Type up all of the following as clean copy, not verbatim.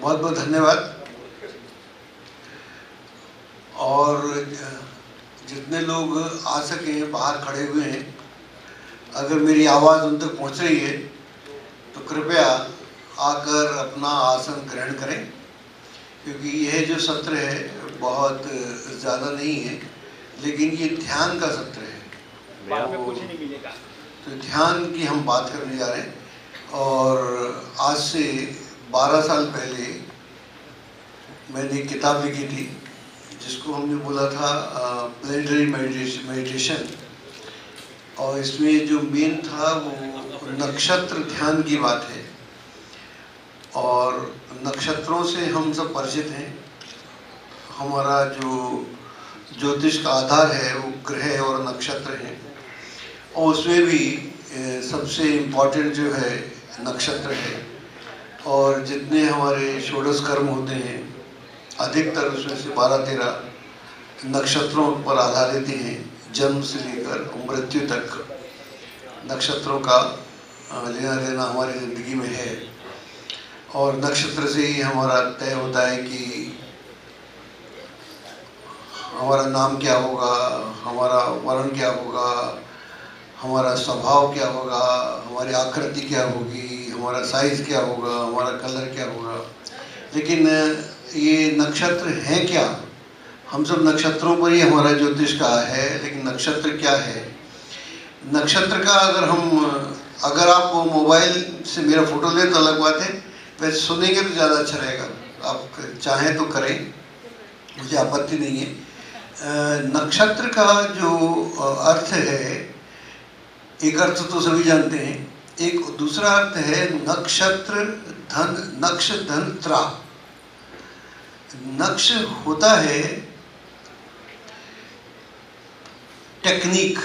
बहुत बहुत धन्यवाद। और जितने लोग आ सके बाहर खड़े हुए हैं, अगर मेरी आवाज़ उन तक पहुंच रही है तो कृपया आकर अपना आसन ग्रहण करें, क्योंकि यह जो सत्र है बहुत ज़्यादा नहीं है, लेकिन ये ध्यान का सत्र है। तो ध्यान की हम बात करने जा रहे हैं। और आज से 12 साल पहले मैंने एक किताब लिखी थी जिसको हमने बोला था प्लेनेटरी मेडिटेशन, और इसमें जो मेन था वो नक्षत्र ध्यान की बात है। और नक्षत्रों से हम सब परिचित हैं। हमारा जो ज्योतिष का आधार है वो ग्रह और नक्षत्र हैं, और उसमें भी सबसे इम्पोर्टेंट जो है नक्षत्र है। और जितने हमारे षोडश कर्म होते हैं अधिकतर उसमें से 12-13 नक्षत्रों पर आधारित हैं। जन्म से लेकर मृत्यु तक नक्षत्रों का लेना देना हमारी ज़िंदगी में है, और नक्षत्र से ही हमारा तय होता है कि हमारा नाम क्या होगा, हमारा वर्ण क्या होगा, हमारा स्वभाव क्या होगा, हमारी आकृति क्या होगी, हमारा साइज़ क्या होगा, हमारा कलर क्या होगा। लेकिन ये नक्षत्र हैं क्या? हम सब नक्षत्रों पर ही हमारा ज्योतिष का है, लेकिन नक्षत्र क्या है? नक्षत्र का अगर आप मोबाइल से मेरा फ़ोटो लें तो अलग बात है, वैसे सुनेंगे तो ज़्यादा अच्छा रहेगा। आप चाहें तो करें, मुझे आपत्ति नहीं है। नक्षत्र का जो अर्थ है, एक अर्थ तो सभी जानते हैं, एक दूसरा अर्थ है नक्षत्र धन, नक्ष धन त्रा। नक्ष होता है टेक्निक,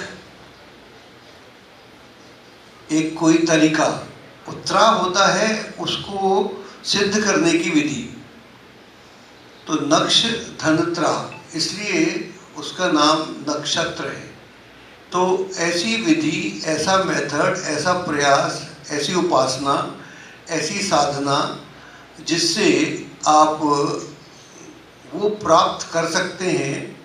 एक कोई तरीका। उत्तरा होता है उसको सिद्ध करने की विधि। तो नक्ष धनत्रा, इसलिए उसका नाम नक्षत्र है। तो ऐसी विधि, ऐसा मेथड, ऐसा प्रयास, ऐसी उपासना, ऐसी साधना जिससे आप वो प्राप्त कर सकते हैं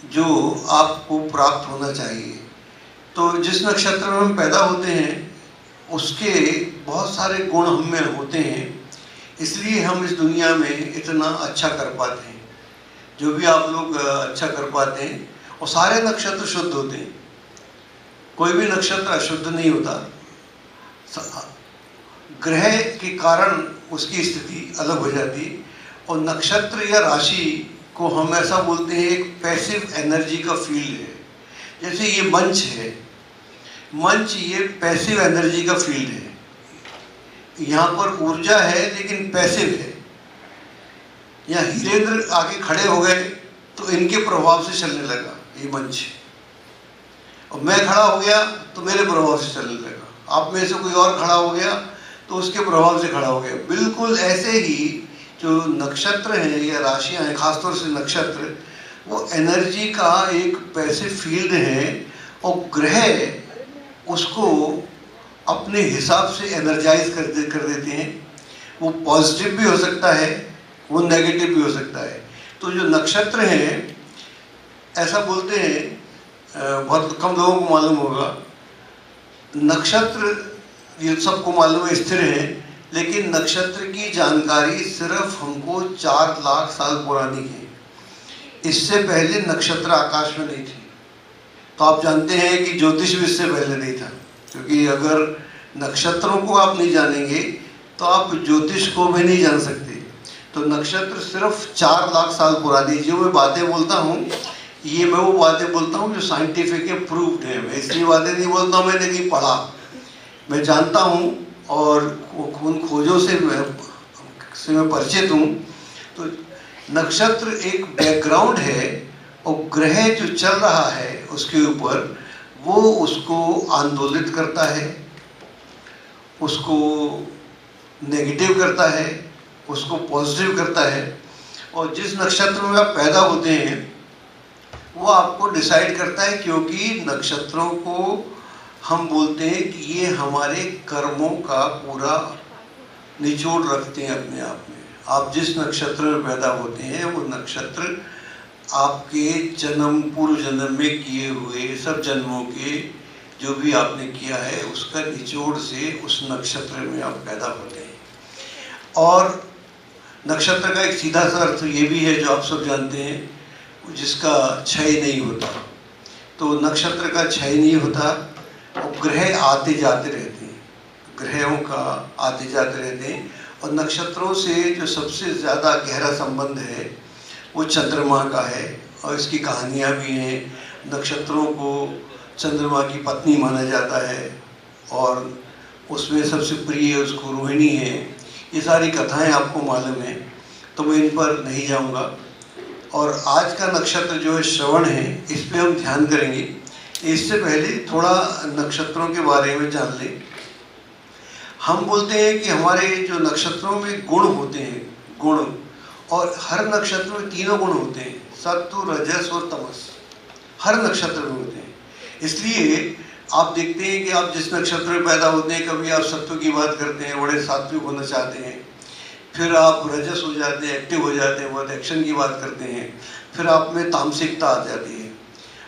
जो आपको प्राप्त होना चाहिए। तो जिस नक्षत्र में हम पैदा होते हैं उसके बहुत सारे गुण हम में होते हैं, इसलिए हम इस दुनिया में इतना अच्छा कर पाते हैं। जो भी आप लोग अच्छा कर पाते हैं, और सारे नक्षत्र शुद्ध होते हैं, कोई भी नक्षत्र अशुद्ध नहीं होता। ग्रह के कारण उसकी स्थिति अलग हो जाती है। और नक्षत्र या राशि को हम ऐसा बोलते हैं एक पैसिव एनर्जी का फील्ड है। जैसे ये मंच है, मंच ये पैसिव एनर्जी का फील्ड है। यहाँ पर ऊर्जा है लेकिन पैसिव है। यहाँ हीरेंद्र आके खड़े हो गए तो इनके प्रभाव से चलने लगा ये मंच, और मैं खड़ा हो गया तो मेरे प्रभाव से चलने लगा। आप में से कोई और खड़ा हो गया तो उसके प्रभाव से खड़ा हो गया। बिल्कुल ऐसे ही जो नक्षत्र हैं या राशियाँ हैं, खासतौर से नक्षत्र, वो एनर्जी का एक पैसिव फील्ड है, और ग्रह उसको अपने हिसाब से एनर्जाइज कर देते हैं। वो पॉजिटिव भी हो सकता है, वो नेगेटिव भी हो सकता है। तो जो नक्षत्र हैं, ऐसा बोलते हैं, बहुत कम लोगों को मालूम होगा, नक्षत्र ये सबको मालूम है स्थिर है, लेकिन नक्षत्र की जानकारी सिर्फ हमको 4 लाख साल पुरानी है। इससे पहले नक्षत्र आकाश में नहीं थे। तो आप जानते हैं कि ज्योतिष भी इससे पहले नहीं था, क्योंकि अगर नक्षत्रों को आप नहीं जानेंगे तो आप ज्योतिष को भी नहीं जान सकते। तो नक्षत्र सिर्फ 4 लाख साल पुरानी, जो मैं बातें बोलता हूँ ये मैं वो बातें बोलता हूँ जो साइंटिफिक है, प्रूव्ड है। मैं इसलिए बातें नहीं बोलता हूँ मैंने नहीं पढ़ा, मैं जानता हूँ और उन खोजों से मैं परिचित हूँ। तो नक्षत्र एक बैकग्राउंड है, और ग्रह जो चल रहा है उसके ऊपर वो उसको आंदोलित करता है, उसको नेगेटिव करता है, उसको पॉजिटिव करता है। और जिस नक्षत्र में आप पैदा होते हैं वो आपको डिसाइड करता है, क्योंकि नक्षत्रों को हम बोलते हैं कि ये हमारे कर्मों का पूरा निचोड़ रखते हैं अपने आप में। आप जिस नक्षत्र में पैदा होते हैं वो नक्षत्र आपके जन्म पूर्व जन्म में किए हुए सब जन्मों के जो भी आपने किया है उसका निचोड़ से उस नक्षत्र में आप पैदा होते हैं। और नक्षत्र का एक सीधा सा अर्थ ये भी है जो आप सब जानते हैं, जिसका क्षय नहीं होता। तो नक्षत्र का क्षय नहीं होता और ग्रह आते जाते रहते हैं, ग्रहों का आते जाते रहते हैं। और नक्षत्रों से जो सबसे ज़्यादा गहरा संबंध है वो चंद्रमा का है और इसकी कहानियाँ भी हैं। नक्षत्रों को चंद्रमा की पत्नी माना जाता है और उसमें सबसे प्रिय उसको रोहिणी है। ये सारी कथाएं आपको मालूम है, तो मैं इन पर नहीं जाऊंगा। और आज का नक्षत्र जो है श्रवण है, इस पे हम ध्यान करेंगे। इससे पहले थोड़ा नक्षत्रों के बारे में जान लें। हम बोलते हैं कि हमारे जो नक्षत्रों में गुण होते हैं, गुण, और हर नक्षत्र में तीनों गुण होते हैं, सत्व, रजस और तमस, हर नक्षत्र में होते हैं। इसलिए आप देखते हैं कि आप जिस नक्षत्र में पैदा होते हैं, कभी आप सत्व की बात करते हैं, बड़े सात्विक होना चाहते हैं, फिर आप रजस हो जाते हैं, एक्टिव हो जाते हैं, बहुत एक्शन की बात करते हैं, फिर आप में तामसिकता आ जाती है।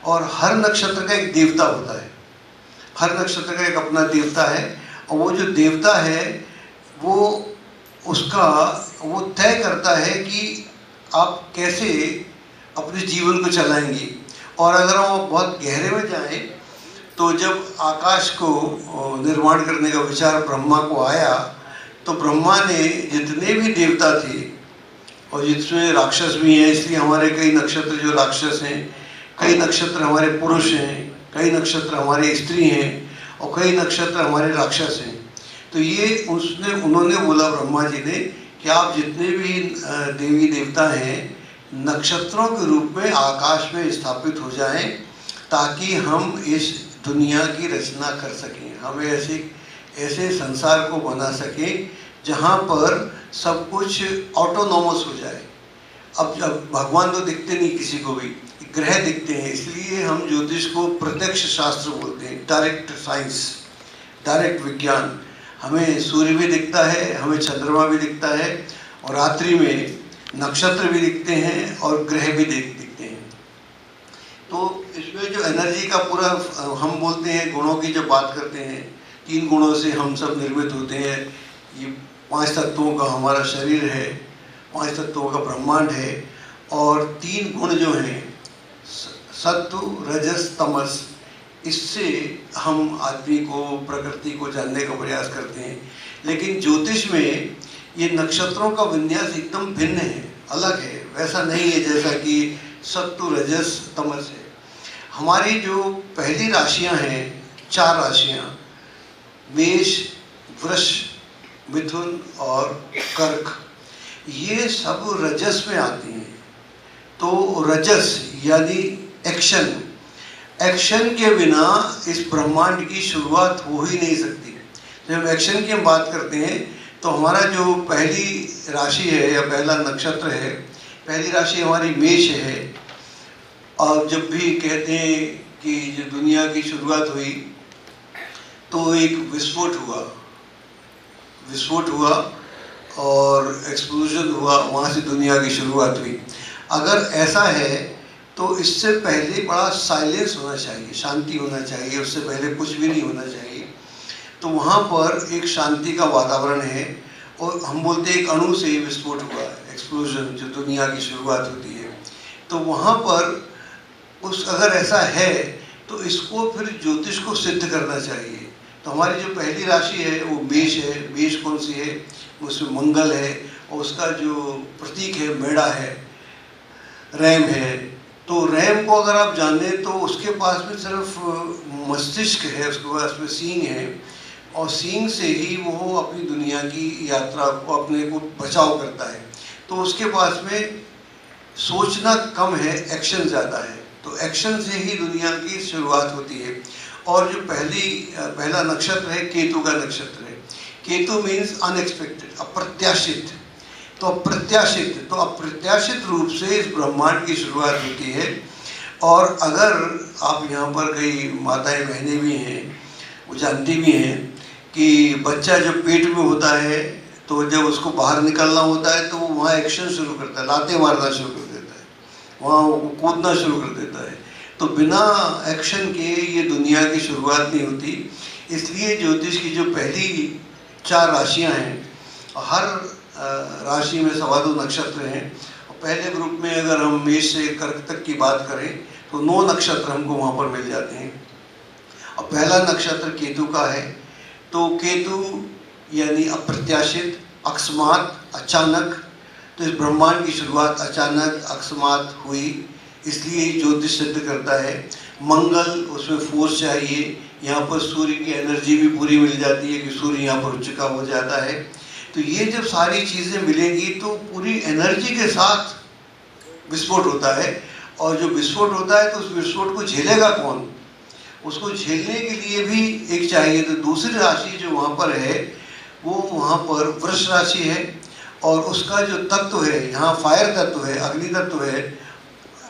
और हर नक्षत्र का एक देवता होता है, हर नक्षत्र का एक अपना देवता है, और वो जो देवता है वो उसका वो तय करता है कि आप कैसे अपने जीवन को चलाएंगे। और अगर हम बहुत गहरे में जाएं तो जब आकाश को निर्माण करने का विचार ब्रह्मा को आया, तो ब्रह्मा ने जितने भी देवता थे, और जिसमें राक्षस भी हैं, इसलिए हमारे कई नक्षत्र जो राक्षस हैं, कई नक्षत्र हमारे पुरुष हैं, कई नक्षत्र हमारे स्त्री हैं, और कई नक्षत्र हमारे राक्षस हैं। तो ये उन्होंने बोला ब्रह्मा जी ने कि आप जितने भी देवी देवता हैं नक्षत्रों के रूप में आकाश में स्थापित हो जाएं, ताकि हम इस दुनिया की रचना कर सकें, हमें ऐसे संसार को बना सकें जहाँ पर सब कुछ ऑटोनोमस हो जाए। अब जब भगवान तो दिखते नहीं किसी को भी, ग्रह दिखते हैं, इसलिए हम ज्योतिष को प्रत्यक्ष शास्त्र बोलते हैं, डायरेक्ट साइंस, डायरेक्ट विज्ञान। हमें सूर्य भी दिखता है, हमें चंद्रमा भी दिखता है, और रात्रि में नक्षत्र भी दिखते हैं और ग्रह भी दिखते हैं। तो इसमें जो एनर्जी का पूरा हम बोलते हैं, गुणों की जब बात करते हैं, 3 गुणों से हम सब निर्मित होते हैं। ये 5 तत्वों का हमारा शरीर है, 5 तत्वों का ब्रह्मांड है, और 3 गुण जो हैं सत्व, रजस, तमस, इससे हम आदमी को, प्रकृति को जानने का प्रयास करते हैं। लेकिन ज्योतिष में ये नक्षत्रों का विन्यास एकदम भिन्न है, अलग है, वैसा नहीं है जैसा कि सत्व, रजस, तमस है। हमारी जो पहली राशियां हैं, 4 राशियां, मेष, वृष, मिथुन और कर्क, ये सब रजस में आती हैं। तो रजस यानी एक्शन, एक्शन के बिना इस ब्रह्मांड की शुरुआत हो ही नहीं सकती। जब एक्शन की हम बात करते हैं तो हमारा जो पहली राशि है या पहला नक्षत्र है, पहली राशि हमारी मेष है। और जब भी कहते हैं कि जो दुनिया की शुरुआत हुई तो एक विस्फोट हुआ और एक्सप्लोजन हुआ, वहाँ से दुनिया की शुरुआत हुई। अगर ऐसा है तो इससे पहले बड़ा साइलेंस होना चाहिए, शांति होना चाहिए, उससे पहले कुछ भी नहीं होना चाहिए। तो वहाँ पर एक शांति का वातावरण है, और हम बोलते हैं एक अणु से विस्फोट हुआ, एक्सप्लोजन, जो दुनिया की शुरुआत होती है। तो वहाँ पर अगर ऐसा है तो इसको फिर ज्योतिष को सिद्ध करना चाहिए। तो हमारी जो पहली राशि है वो मेष है। मेष कौन सी है? उसमें मंगल है, और उसका जो प्रतीक है मेढ़ा है, रैम है। तो रैम को अगर आप जाने तो उसके पास में सिर्फ मस्तिष्क है, उसके पास में सींग है, और सींग से ही वो अपनी दुनिया की यात्रा को, अपने को बचाव करता है। तो उसके पास में सोचना कम है, एक्शन ज़्यादा है। तो एक्शन से ही दुनिया की शुरुआत होती है। और जो पहला नक्षत्र है केतु का नक्षत्र है। केतु मीन्स अनएक्सपेक्टेड, अप्रत्याशित। तो अप्रत्याशित रूप से इस ब्रह्मांड की शुरुआत होती है। और अगर आप यहाँ पर कई माताएं बहनें भी हैं, वो जानती भी हैं कि बच्चा जब पेट में होता है तो जब उसको बाहर निकलना होता है तो वो वहाँ एक्शन शुरू करता है, लाते मारना शुरू कर देता है, वहाँ वो कूदना शुरू कर देता है। तो बिना एक्शन के ये दुनिया की शुरुआत नहीं होती। इसलिए ज्योतिष की जो पहली 4 राशियाँ हैं, हर राशि में 2.25 नक्षत्र हैं। और पहले ग्रुप में अगर हम मेष से कर्क तक की बात करें तो 9 नक्षत्र हमको वहाँ पर मिल जाते हैं। और पहला नक्षत्र केतु का है। तो केतु यानी अप्रत्याशित, अकस्मात, अचानक। तो इस ब्रह्मांड की शुरुआत अचानक अकस्मात हुई, इसलिए ज्योतिष सिद्ध करता है। मंगल, उसमें फोर्स चाहिए। यहाँ पर सूर्य की एनर्जी भी पूरी मिल जाती है कि सूर्य यहाँ पर उच्च का हो जाता है। तो ये जब सारी चीज़ें मिलेंगी तो पूरी एनर्जी के साथ विस्फोट होता है। और जो विस्फोट होता है तो उस विस्फोट को झेलेगा कौन? उसको झेलने के लिए भी एक चाहिए। तो दूसरी राशि जो वहाँ पर है वो वहाँ पर वृष राशि है। और उसका जो तत्व है, यहाँ फायर तत्व है, अग्नि तत्व है।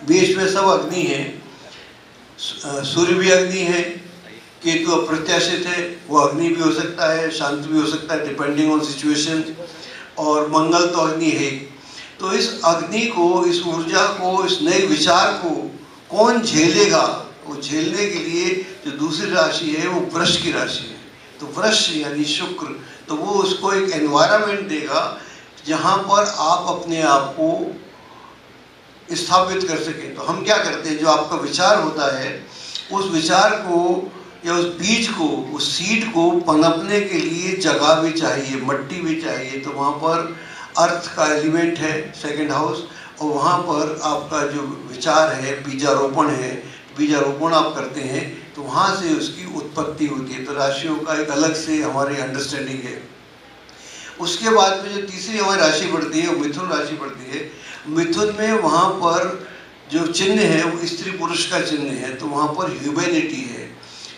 बीच में सब अग्नि है, सूर्य भी अग्नि है, केतु अप्रत्याशित है, वो अग्नि भी हो सकता है, शांत भी हो सकता है, डिपेंडिंग ऑन सिचुएशन। और मंगल तो अग्नि है। तो इस अग्नि को, इस ऊर्जा को, इस नए विचार को कौन झेलेगा? वो झेलने के लिए जो दूसरी राशि है वो वृष की राशि है। तो वृष यानी शुक्र, तो वो उसको एक एनवायरनमेंट देगा जहाँ पर आप अपने आप को स्थापित कर सकें। तो हम क्या करते हैं, जो आपका विचार होता है उस विचार को या उस बीज को, उस सीड को पनपने के लिए जगह भी चाहिए, मट्टी भी चाहिए। तो वहाँ पर अर्थ का एलिमेंट है, सेकंड हाउस। और वहाँ पर आपका जो विचार है, बीजारोपण है, बीजारोपण आप करते हैं तो वहाँ से उसकी उत्पत्ति होती है। तो राशियों का एक अलग से हमारी अंडरस्टैंडिंग है। उसके बाद में जो तीसरी हमारी राशि पड़ती है वो मिथुन राशि पड़ती है। मिथुन में वहाँ पर जो चिन्ह है वो स्त्री पुरुष का चिन्ह है। तो वहाँ पर ह्यूमैनिटी है,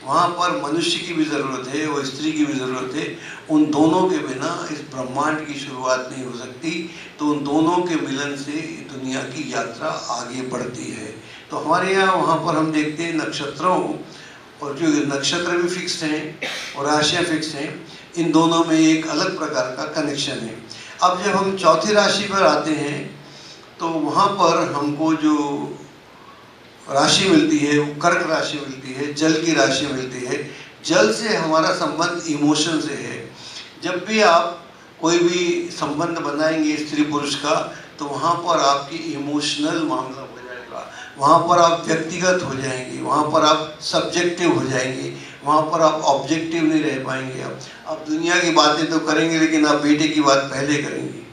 वहाँ पर मनुष्य की भी ज़रूरत है और स्त्री की भी ज़रूरत है। उन दोनों के बिना इस ब्रह्मांड की शुरुआत नहीं हो सकती। तो उन दोनों के मिलन से दुनिया की यात्रा आगे बढ़ती है। तो हमारे यहाँ वहाँ पर हम देखते हैं नक्षत्रों, और जो नक्षत्र भी फिक्स हैं और राशियाँ फिक्स हैं, इन दोनों में एक अलग प्रकार का कनेक्शन है। अब जब हम चौथी राशि पर आते हैं तो वहाँ पर हमको जो राशि मिलती है वो कर्क राशि मिलती है, जल की राशि मिलती है। जल से हमारा संबंध इमोशन से है। जब भी आप कोई भी संबंध बनाएंगे स्त्री पुरुष का तो वहाँ पर आपकी इमोशनल मामला हो जाएगा, वहाँ पर आप व्यक्तिगत हो जाएंगे, वहाँ पर आप सब्जेक्टिव हो जाएंगे, वहाँ पर आप ऑब्जेक्टिव नहीं रह पाएंगे। आप दुनिया की बातें तो करेंगे लेकिन आप बेटे की बात पहले करेंगे,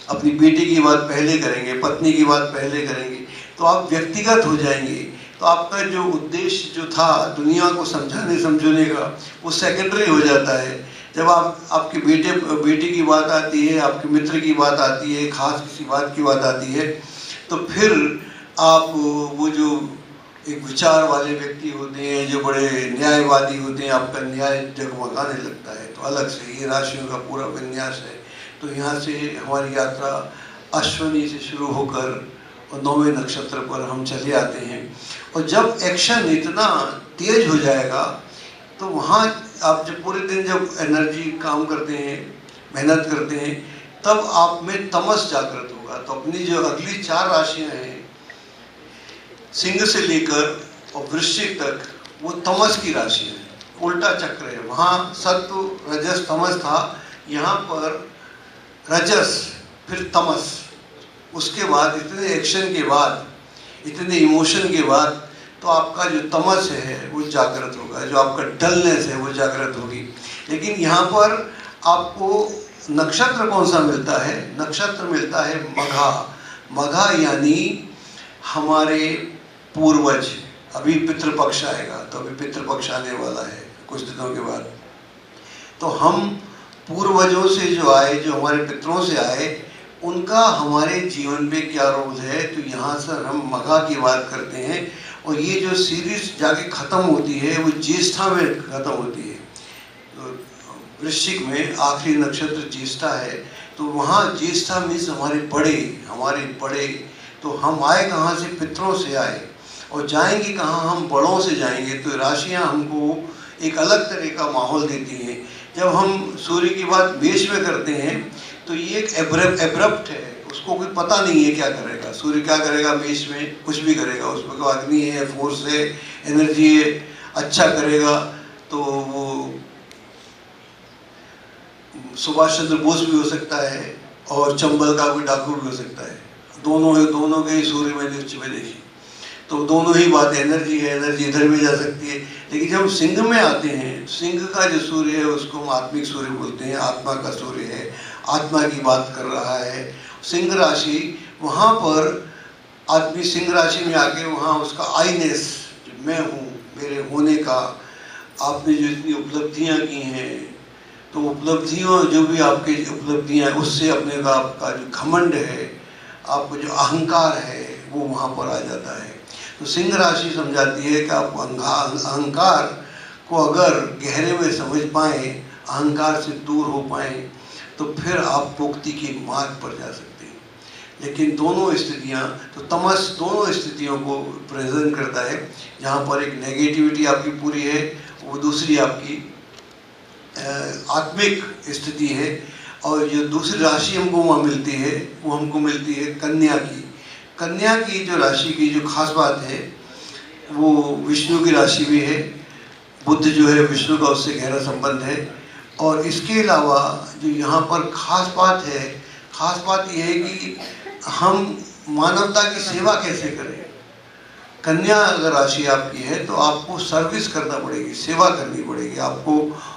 अपनी बेटी की बात पहले करेंगे, पत्नी की बात पहले करेंगे। तो आप व्यक्तिगत हो जाएंगे। तो आपका जो उद्देश्य जो था दुनिया को समझाने समझाने का वो सेकेंडरी हो जाता है। जब आपके बेटे की बात आती है, आपके मित्र की बात आती है, खास किसी बात की बात आती है, तो फिर आप वो जो एक विचार वाले व्यक्ति होते हैं, जो बड़े न्यायवादी होते हैं, आपका न्याय जगमगाने लगता है। तो अलग से ये राशियों का पूरा विन्यास है। तो यहाँ से हमारी यात्रा अश्विनी से शुरू होकर और 9वें नक्षत्र पर हम चले आते हैं। और जब एक्शन इतना तेज हो जाएगा तो वहाँ आप जब पूरे दिन जब एनर्जी काम करते हैं, मेहनत करते हैं, तब आप में तमस जागृत होगा। तो अपनी जो अगली 4 राशियाँ हैं, सिंह से लेकर और वृश्चिक तक, वो तमस की राशि है, उल्टा चक्र है। वहाँ सत्व रजस तमस था, यहाँ पर रजस फिर तमस। उसके बाद इतने एक्शन के बाद, इतने इमोशन के बाद तो आपका जो तमस है वो जागृत होगा, जो आपका डलनेस है वो जागृत होगी। लेकिन यहाँ पर आपको नक्षत्र कौन सा मिलता है? नक्षत्र मिलता है मघा। मघा यानी हमारे पूर्वज। अभी पितृपक्ष आएगा, तो अभी पितृपक्ष आने वाला है कुछ दिनों के बाद। तो हम पूर्वजों से जो आए, जो हमारे पितरों से आए, उनका हमारे जीवन में क्या रोल है, तो यहाँ से हम मघा की बात करते हैं। और ये जो सीरीज जाके ख़त्म होती है वो ज्येष्ठा में ख़त्म होती है। तो वृश्चिक में आखिरी नक्षत्र ज्येष्ठा है। तो वहाँ ज्येष्ठा मीन्स हमारे बड़े। तो हम आए कहाँ से? पितरों से आए। और जाएंगे कहाँ? हम बड़ों से जाएंगे। तो राशियाँ हमको एक अलग तरह का माहौल देती हैं। जब हम सूर्य की बात मेष में करते हैं तो ये एक एब्रप्ट है, उसको उसको कोई पता नहीं है क्या करेगा। सूर्य क्या करेगा मेष में, कुछ भी करेगा, उसमें कोई अग्नि है, फोर्स है, एनर्जी है। अच्छा करेगा तो वो सुभाष चंद्र बोस भी हो सकता है और चंबल का कोई डाकू भी हो सकता है। दोनों के ही सूर्य मैंने उच्च में देखी, तो दोनों ही बात, एनर्जी है, एनर्जी इधर भी जा सकती है। लेकिन जब हम सिंह में आते हैं, सिंह का जो सूर्य है उसको हम आत्मिक सूर्य बोलते हैं, आत्मा का सूर्य है, आत्मा की बात कर रहा है। सिंह राशि, वहाँ पर आदमी सिंह राशि में आके वहाँ उसका आईनेस, जो मैं हूँ, मेरे होने का, आपने जो इतनी उपलब्धियाँ की हैं, तो उपलब्धियों, जो भी आपकी उपलब्धियाँ हैं, उससे अपने का आपका जो घमंड है, आपको जो अहंकार है, वो वहाँ पर आ जाता है। तो सिंह राशि समझाती है कि आप अहंकार को अगर गहरे में समझ पाएँ, अहंकार से दूर हो पाएँ, तो फिर आप मुक्ति के मार्ग पर जा सकते हैं। लेकिन दोनों स्थितियाँ, तो तमस दोनों स्थितियों को प्रेजेंट करता है। जहाँ पर एक नेगेटिविटी आपकी पूरी है, वो दूसरी आपकी आत्मिक स्थिति है। और जो दूसरी राशि हमको वहाँ मिलती है, वो हमको मिलती है कन्या की। कन्या की जो राशि की जो खास बात है, वो विष्णु की राशि भी है। बुध जो है विष्णु का उससे गहरा संबंध है। और इसके अलावा जो यहाँ पर खास बात है, खास बात यह है कि हम मानवता की सेवा कैसे करें। कन्या अगर राशि आपकी है तो आपको सर्विस करना पड़ेगी, सेवा करनी पड़ेगी, आपको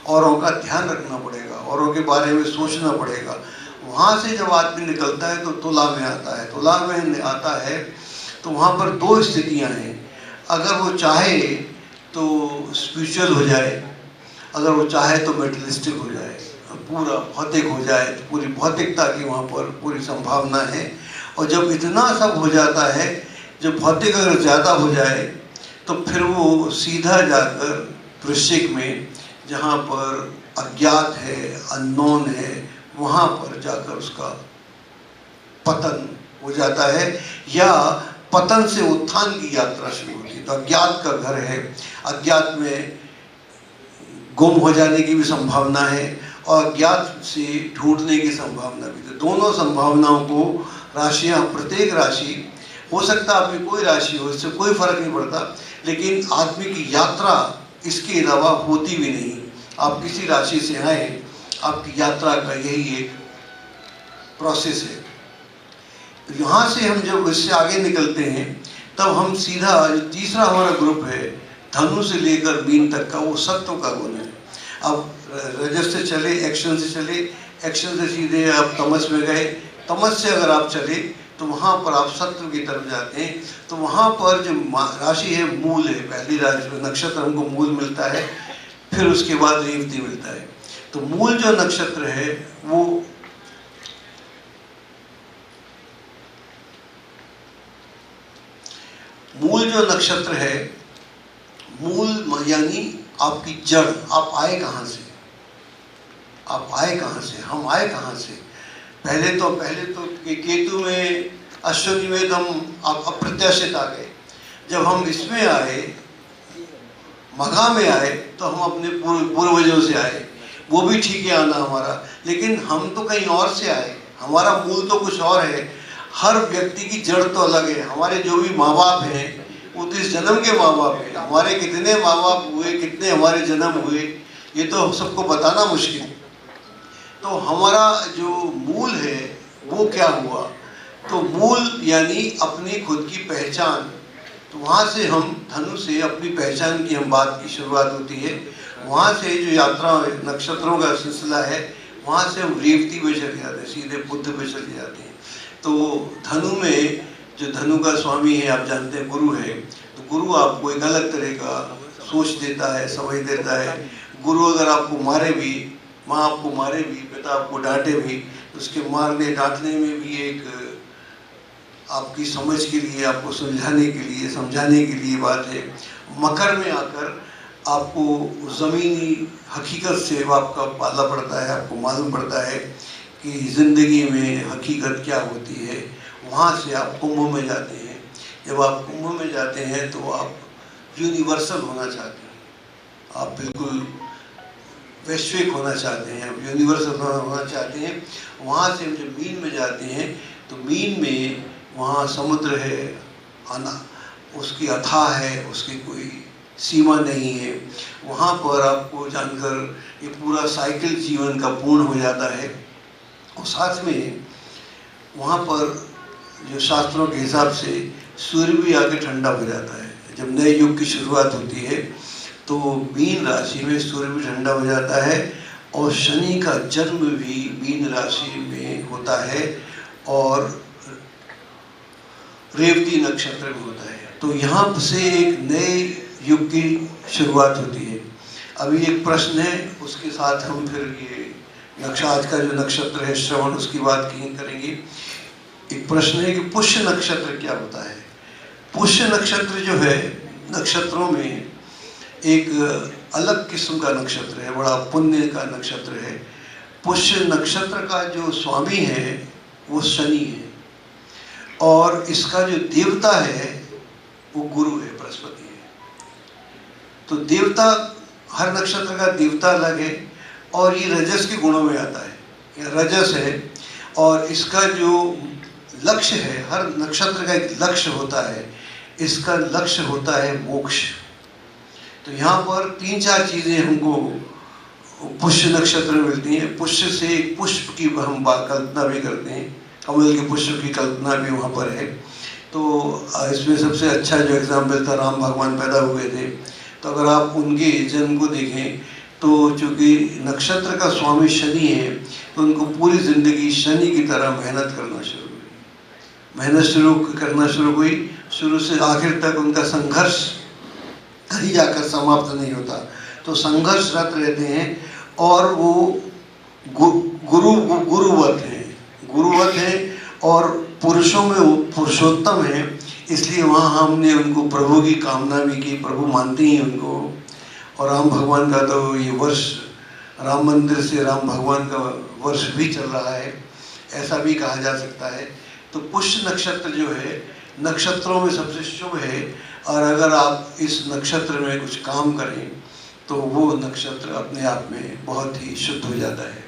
औरों का ध्यान रखना पड़ेगा, औरों के बारे में सोचना पड़ेगा। वहाँ से जब आदमी निकलता है तो तुला में आता है। तुला में आता है तो वहाँ पर दो स्थितियाँ हैं। अगर वो चाहे तो स्पिरिचुअल हो जाए, अगर वो चाहे तो मेटलिस्टिक हो जाए, पूरा भौतिक हो जाए, तो पूरी भौतिकता की वहाँ पर पूरी संभावना है। और जब इतना सब हो जाता है, जब भौतिक अगर ज़्यादा हो जाए, तो फिर वो सीधा जाकर वृश्चिक में, जहाँ पर अज्ञात है, अननोन है, वहाँ पर जाकर उसका पतन हो जाता है, या पतन से उत्थान की यात्रा शुरू होती है। तो अज्ञात का घर है, अज्ञात में गुम हो जाने की भी संभावना है और अज्ञात से ढूंढने की संभावना भी। तो दोनों संभावनाओं को राशियाँ, प्रत्येक राशि, हो सकता है आपकी कोई राशि हो, इससे कोई फर्क नहीं पड़ता, लेकिन आदमी की यात्रा इसके अलावा होती भी नहीं। आप किसी राशि से आए, आपकी यात्रा का यही एक प्रोसेस है। तो यहाँ से हम जब इससे आगे निकलते हैं, तब हम सीधा जो तीसरा हमारा ग्रुप है, धनु से लेकर मीन तक का, वो सत्व का गुण है। अब रजस से चले, एक्शन से चले, एक्शन से सीधे आप तमस में गए, तमस से अगर आप चले तो वहाँ पर आप सत्व की तरफ जाते हैं। तो वहाँ पर जो राशि है, मूल है, पहली राशि नक्षत्र हमको मूल मिलता है, फिर उसके बाद रेवती मिलता है। तो मूल जो नक्षत्र है, वो मूल जो नक्षत्र है, मूल यानी आपकी जड़। आप आए कहाँ से, आप आए कहाँ से, हम आए कहाँ से। पहले तो केतु में, अश्विनी में हम अप्रत्याशित आ गए। जब हम इसमें आए, मघा में आए, तो हम अपने पूर्वजों से आए। वो भी ठीक है आना हमारा, लेकिन हम तो कहीं और से आए, हमारा मूल तो कुछ और है। हर व्यक्ति की जड़ तो अलग है। हमारे जो भी माँ बाप हैं, वो तो इस जन्म के माँ बाप हैं। हमारे कितने माँ बाप हुए, कितने हमारे जन्म हुए, ये तो सबको बताना मुश्किल है। तो हमारा जो मूल है वो क्या हुआ। तो मूल यानी अपनी खुद की पहचान। तो वहाँ से हम धनु से अपनी पहचान की हम बात की शुरुआत होती है। वहाँ से जो यात्रा नक्षत्रों का सिलसिला है, वहाँ से हम रेवती पे चले जाते हैं, सीधे बुध पे चले जाते हैं। तो धनु में जो धनु का स्वामी है, आप जानते हैं, गुरु है। तो गुरु आपको एक अलग तरह का सोच देता है, समझ देता है। गुरु अगर आपको मारे भी, माँ आपको मारे भी, पिता आपको डांटे भी, तो उसके मारने डांटने में भी एक आपकी समझ के लिए, आपको सुलझाने के लिए, समझाने के लिए बात है। मकर में आकर आपको ज़मीनी हकीकत से आपका पाला पड़ता है, आपको मालूम पड़ता है कि ज़िंदगी में हकीकत क्या होती है। वहाँ से आप कुंभ में जाते हैं। जब आप कुंभ में जाते हैं तो आप यूनिवर्सल होना चाहते हैं, आप बिल्कुल वैश्विक होना चाहते हैं, आप यूनिवर्सल होना चाहते हैं। वहाँ से जब मीन में जाते हैं तो मीन में वहाँ समुद्र है, आना उसकी अथाह है, उसकी कोई सीमा नहीं है। वहाँ पर आपको जानकर ये पूरा साइकिल जीवन का पूर्ण हो जाता है। और साथ में वहाँ पर जो शास्त्रों के हिसाब से सूर्य भी आके ठंडा हो जाता है। जब नए युग की शुरुआत होती है तो मीन राशि में सूर्य भी ठंडा हो जाता है और शनि का जन्म भी मीन राशि में होता है और रेवती नक्षत्र में होता है। तो यहाँ से एक नए युग की शुरुआत होती है। अभी एक प्रश्न है, उसके साथ हम फिर ये आज का जो नक्षत्र है श्रवण, उसकी बात करेंगे। एक प्रश्न है कि पुष्य नक्षत्र क्या होता है। पुष्य नक्षत्र जो है नक्षत्रों में एक अलग किस्म का नक्षत्र है, बड़ा पुण्य का नक्षत्र है। पुष्य नक्षत्र का जो स्वामी है वो शनि है और इसका जो देवता है वो गुरु है, बृहस्पति है। तो देवता, हर नक्षत्र का देवता अलग है और ये रजस के गुणों में आता है, ये रजस है। और इसका जो लक्ष्य है, हर नक्षत्र का एक लक्ष्य होता है, इसका लक्ष्य होता है मोक्ष। तो यहाँ पर 3-4 चीज़ें हमको पुष्य नक्षत्र में मिलती हैं। पुष्य से एक पुष्प की हम कल्पना भी करते हैं, कमल के पुष्प की कल्पना भी वहाँ पर है। तो इसमें सबसे अच्छा जो एग्जाम्पल था, राम भगवान पैदा हुए थे, तो अगर आप उनके जन्म को देखें तो चूँकि नक्षत्र का स्वामी शनि है तो उनको पूरी ज़िंदगी शनि की तरह मेहनत करना शुरू हुई, शुरू से आखिर तक उनका संघर्ष कहीं जाकर समाप्त नहीं होता। तो संघर्षरत रहते हैं और वो गुरुवत हैं और पुरुषों में वो पुरुषोत्तम है। इसलिए वहाँ हमने उनको प्रभु की कामना भी की, प्रभु मानते हैं उनको। और राम भगवान का तो ये वर्ष, राम मंदिर से राम भगवान का वर्ष भी चल रहा है, ऐसा भी कहा जा सकता है। तो पुष्य नक्षत्र जो है नक्षत्रों में सबसे शुभ है और अगर आप इस नक्षत्र में कुछ काम करें तो वो नक्षत्र अपने आप में बहुत ही शुद्ध हो जाता है।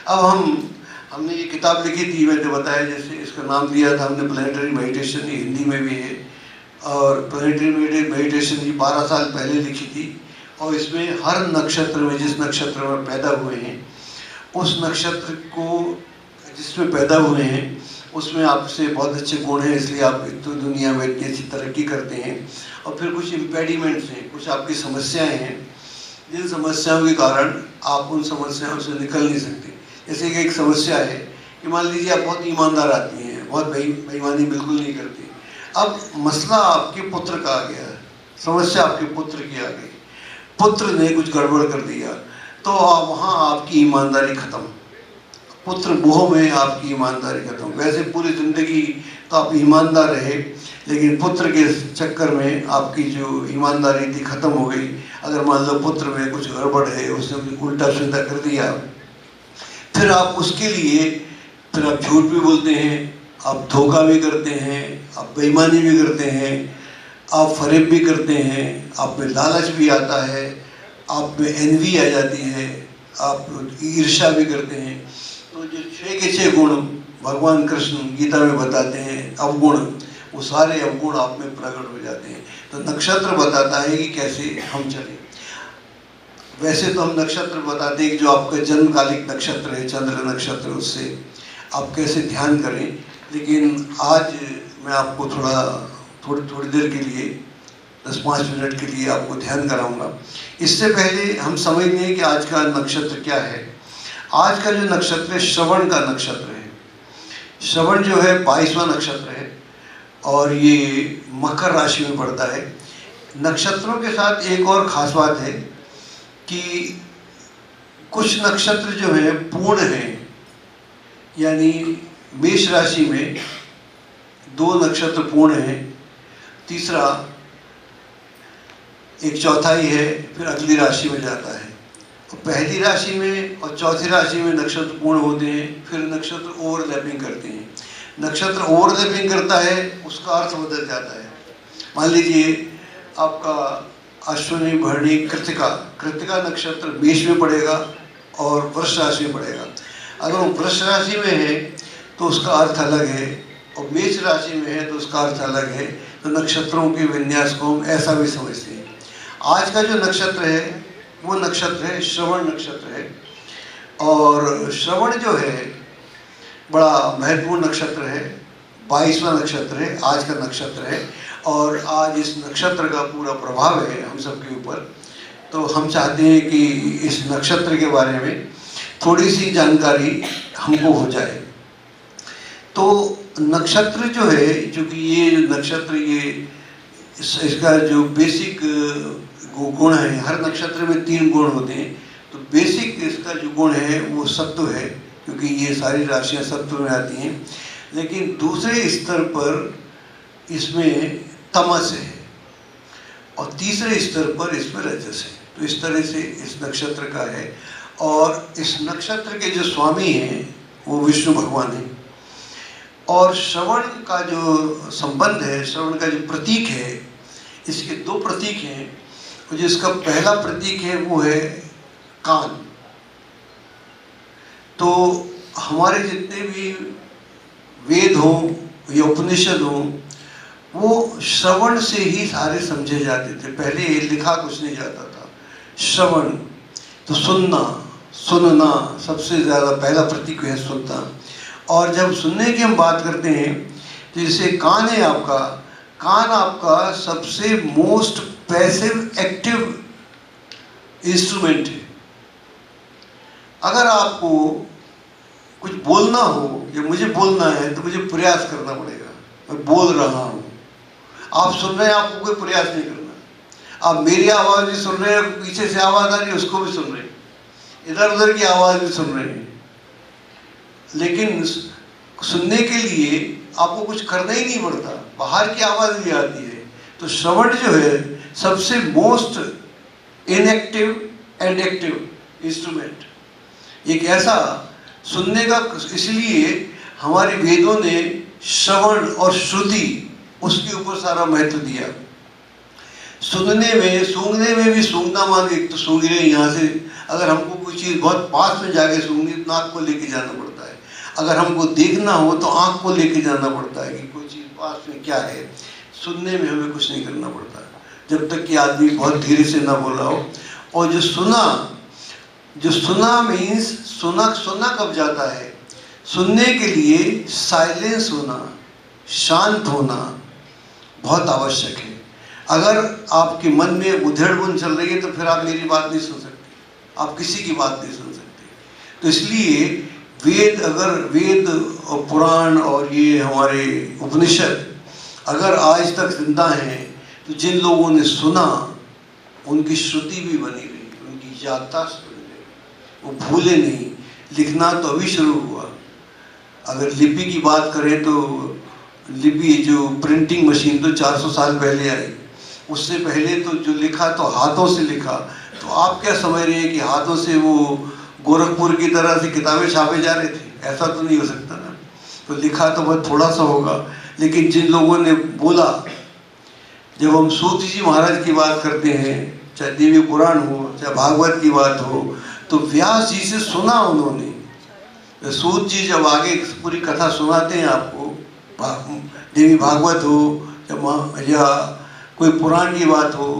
अब हमने ये किताब लिखी थी, मैंने बताया, जैसे इसका नाम दिया था हमने प्लैनेटरी मेडिटेशन, ये हिंदी में भी है। और प्लैनेटरी मेडिटेशन ये 12 साल पहले लिखी थी और इसमें हर नक्षत्र में, जिस नक्षत्र में पैदा हुए हैं उस नक्षत्र को जिसमें पैदा हुए हैं उसमें आपसे बहुत अच्छे गुण हैं, इसलिए आप तो दुनिया में इतनी अच्छी तरक्की करते हैं। और फिर कुछ इम्पेडिमेंट्स हैं, कुछ आपकी समस्याएं हैं, जिन समस्याओं के कारण आप उन समस्याओं से निकल नहीं सकते। जैसे कि एक समस्या है कि मान लीजिए आप बहुत ईमानदार आदमी हैं, बहुत बेईमानी बिल्कुल नहीं करते। अब मसला आपके पुत्र का आ गया, समस्या आपके पुत्र की आ गई, पुत्र ने कुछ गड़बड़ कर दिया तो वहाँ आपकी ईमानदारी खत्म, पुत्र मोह में आपकी ईमानदारी खत्म। वैसे पूरी ज़िंदगी तो आप ईमानदार रहे लेकिन पुत्र के चक्कर में आपकी जो ईमानदारी थी ख़त्म हो गई। अगर मान लो पुत्र में कुछ गड़बड़ है, उसने उल्टा सीधा कर दिया, फिर आप उसके लिए फिर आप झूठ भी बोलते हैं, आप धोखा भी करते हैं, आप बेईमानी भी करते हैं, आप फरेब भी करते हैं, आप में लालच भी आता है, आप में एनवी आ जाती है, आप ईर्ष्या भी करते हैं। तो जो 6 के 6 गुण भगवान कृष्ण गीता में बताते हैं अवगुण, वो सारे अवगुण आप में प्रकट हो जाते हैं। तो नक्षत्र बताता है कि कैसे हम चलें। वैसे तो हम नक्षत्र बताते हैं कि जो आपका जन्मकालिक नक्षत्र है, चंद्र नक्षत्र, उससे आप कैसे ध्यान करें। लेकिन आज मैं आपको थोड़ी देर के लिए 10-5 मिनट के लिए आपको ध्यान कराऊंगा। इससे पहले हम समझ लें कि आज का नक्षत्र क्या है। आज का जो नक्षत्र है श्रवण का नक्षत्र है। श्रवण जो है 22वां नक्षत्र है और ये मकर राशि में पड़ता है। नक्षत्रों के साथ एक और ख़ास बात है कि कुछ नक्षत्र जो है पूर्ण हैं, यानी मेष राशि में 2 नक्षत्र पूर्ण हैं, तीसरा एक चौथाई है, फिर अगली राशि में जाता है। तो पहली राशि में और चौथी राशि में नक्षत्र पूर्ण होते हैं, फिर नक्षत्र ओवरलैपिंग करते हैं। नक्षत्र ओवरलैपिंग करता है उसका अर्थ बदल जाता है। मान लीजिए आपका अश्विनी, भरणी, कृतिका नक्षत्र मेष में पड़ेगा और वृष राशि में पड़ेगा। अगर वो वृष राशि में है तो उसका अर्थ अलग है, और मेष राशि में है तो उसका अर्थ अलग है। तो नक्षत्रों के विन्यास को हम ऐसा भी समझते हैं। आज का जो नक्षत्र है वो नक्षत्र है श्रवण नक्षत्र है, और श्रवण जो है बड़ा महत्वपूर्ण नक्षत्र है, 22वां नक्षत्र है, आज का नक्षत्र है, और आज इस नक्षत्र का पूरा प्रभाव है हम सबके ऊपर। तो हम चाहते हैं कि इस नक्षत्र के बारे में थोड़ी सी जानकारी हमको हो जाए। तो नक्षत्र जो है, चूँकि ये नक्षत्र इसका जो बेसिक गुण है, हर नक्षत्र में 3 गुण होते हैं, तो बेसिक इसका जो गुण है वो सत्व है, क्योंकि ये सारी राशियां सत्व में आती हैं। लेकिन दूसरे स्तर पर इसमें तमस है, और तीसरे स्तर पर इसमें रजस है। तो इस तरह से इस नक्षत्र का है, और इस नक्षत्र के जो स्वामी हैं वो विष्णु भगवान हैं। और श्रवण का जो संबंध है, श्रवण का जो प्रतीक है, इसके 2 प्रतीक हैं। जिसका पहला प्रतीक है वो है कान। तो हमारे जितने भी वेद हों या उपनिषद हों, वो श्रवण से ही सारे समझे जाते थे। पहले लिखा कुछ नहीं जाता था। श्रवण तो सुनना, सुनना सबसे ज़्यादा पहला प्रतीक है, सुनना। और जब सुनने की हम बात करते हैं तो जैसे कान है आपका, कान आपका सबसे मोस्ट पैसिव एक्टिव इंस्ट्रूमेंट है। अगर आपको कुछ बोलना हो या मुझे बोलना है तो मुझे प्रयास करना पड़ेगा, मैं बोल रहा हूँ। आप सुन रहे हैं, आपको कोई प्रयास नहीं करना। आप मेरी आवाज़ भी सुन रहे हैं, पीछे से आवाज़ आ रही है उसको भी सुन रहे हैं, इधर उधर की आवाज़ भी सुन रहे हैं। लेकिन सुनने के लिए आपको कुछ करना ही नहीं पड़ता, बाहर की आवाज़ भी आती है। तो श्रवण जो है सबसे most inactive and active instrument, एक ऐसा सुनने का, इसलिए हमारे वेदों ने श्रवण और श्रुति उसके ऊपर सारा महत्व दिया। सुनने में, सूंघने में भी सूंघना मान, एक तो सूंघ रहे यहाँ से, अगर हमको कोई चीज़ बहुत पास में जाके सूंघनी तो नाक को लेके जाना पड़ता है। अगर हमको देखना हो तो आँख को लेके जाना पड़ता है कि कोई चीज़ पास में क्या है। सुनने में हमें कुछ नहीं करना पड़ता जब तक कि आदमी बहुत धीरे से ना बोला हो। और जो सुना मीन्स सुना कब जाता है, सुनने के लिए साइलेंस होना, शांत होना बहुत आवश्यक है। अगर आपके मन में उधेड़-बुन चल रही है तो फिर आप मेरी बात नहीं सुन सकते, आप किसी की बात नहीं सुन सकते। तो इसलिए वेद और पुराण और ये हमारे उपनिषद अगर आज तक जिंदा हैं, तो जिन लोगों ने सुना उनकी श्रुति भी बनी रही, उनकी याददाश्त बनी रही, वो भूले नहीं। लिखना तो अभी शुरू हुआ। अगर लिपि की बात करें तो लिपि, जो प्रिंटिंग मशीन तो 400 साल पहले आई, उससे पहले तो जो लिखा तो हाथों से लिखा। तो आप क्या समझ रहे हैं कि हाथों से वो गोरखपुर की तरह से किताबें छापे जा रहे थे? ऐसा तो नहीं हो सकता ना। तो लिखा तो बहुत थोड़ा सा होगा, लेकिन जिन लोगों ने बोला, जब हम सूत जी महाराज की बात करते हैं, चाहे देवी पुराण हो, चाहे भागवत की बात हो, तो व्यास जी से सुना उन्होंने। सूत जी जब आगे पूरी कथा सुनाते हैं आपको, देवी भागवत हो या कोई पुराण की बात हो,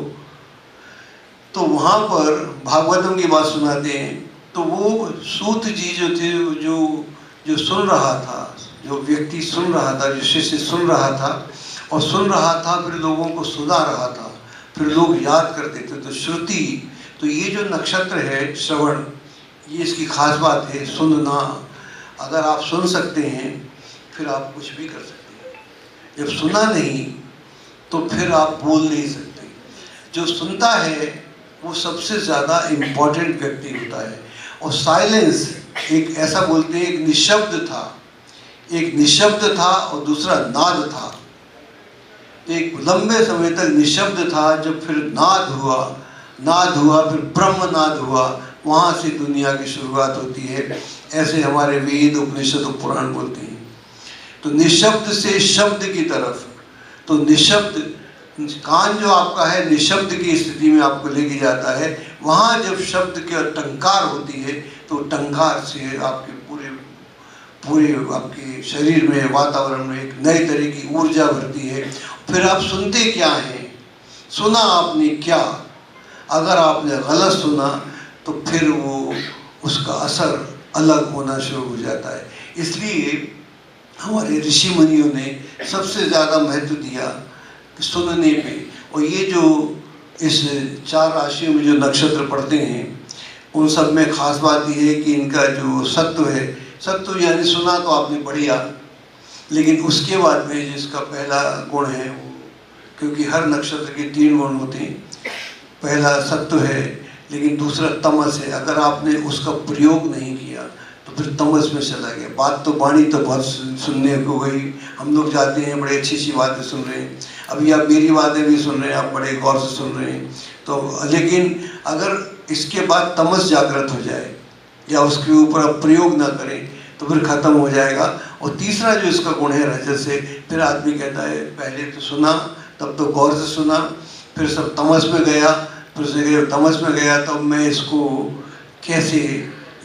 तो वहाँ पर भागवतम की बात सुनाते हैं। तो वो सूत जी जो थे, जो सुन रहा था, जो व्यक्ति सुन रहा था, जो शिष्य सुन रहा था और सुन रहा था, फिर लोगों को सुना रहा था, फिर लोग याद करते थे। तो श्रुति, तो ये जो नक्षत्र है श्रवण, ये इसकी खास बात है, सुनना। अगर आप सुन सकते हैं फिर आप कुछ भी कर सकते हैं। जब सुना नहीं तो फिर आप बोल नहीं सकते। जो सुनता है वो सबसे ज़्यादा इम्पोर्टेंट व्यक्ति होता है। और साइलेंस, एक ऐसा बोलते हैं, एक निशब्द था, एक निशब्द था और दूसरा नाद था। एक लंबे समय तक निशब्द था, जब फिर नाद हुआ, फिर ब्रह्म नाद हुआ, वहाँ से दुनिया की शुरुआत होती है। ऐसे हमारे वेद, उपनिषद और पुराण बोलते हैं। तो निशब्द से शब्द की तरफ, तो निशब्द, कान जो आपका है निशब्द की स्थिति में आपको लेके जाता है। वहाँ जब शब्द की टंकार होती है तो टंकार से आपके पूरे आपके शरीर में, वातावरण में एक नई तरह की ऊर्जा भरती है। फिर आप सुनते क्या हैं, सुना आपने क्या, अगर आपने गलत सुना तो फिर वो उसका असर अलग होना शुरू हो जाता है। इसलिए हमारे ऋषि मुनियों ने सबसे ज़्यादा महत्व दिया कि सुनने पे। और ये जो इस 4 राशियों में जो नक्षत्र पड़ते हैं उन सब में खास बात यह है कि इनका जो सत्व है, सत्व यानी सुना तो आपने बढ़िया, लेकिन उसके बाद में जिसका पहला गुण है वो, क्योंकि हर नक्षत्र के 3 गुण होते हैं, पहला सत्व है लेकिन दूसरा तमस है। अगर आपने उसका प्रयोग नहीं किया तो फिर तमस में चला गया। बात तो वाणी तो बहुत सुनने को गई, हम लोग जाते हैं बड़े अच्छी अच्छी बातें सुन रहे हैं, अभी आप मेरी बातें भी सुन रहे हैं, आप बड़े गौर से सुन रहे हैं, तो लेकिन अगर इसके बाद तमस जागृत हो जाए या उसके ऊपर आप प्रयोग ना करें तो फिर ख़त्म हो जाएगा। और तीसरा जो इसका गुण है रजस से, फिर आदमी कहता है पहले तो सुना, तब तो गौर से सुना, फिर सब तमस में गया, फिर से तमस में गया, तब मैं इसको कैसे,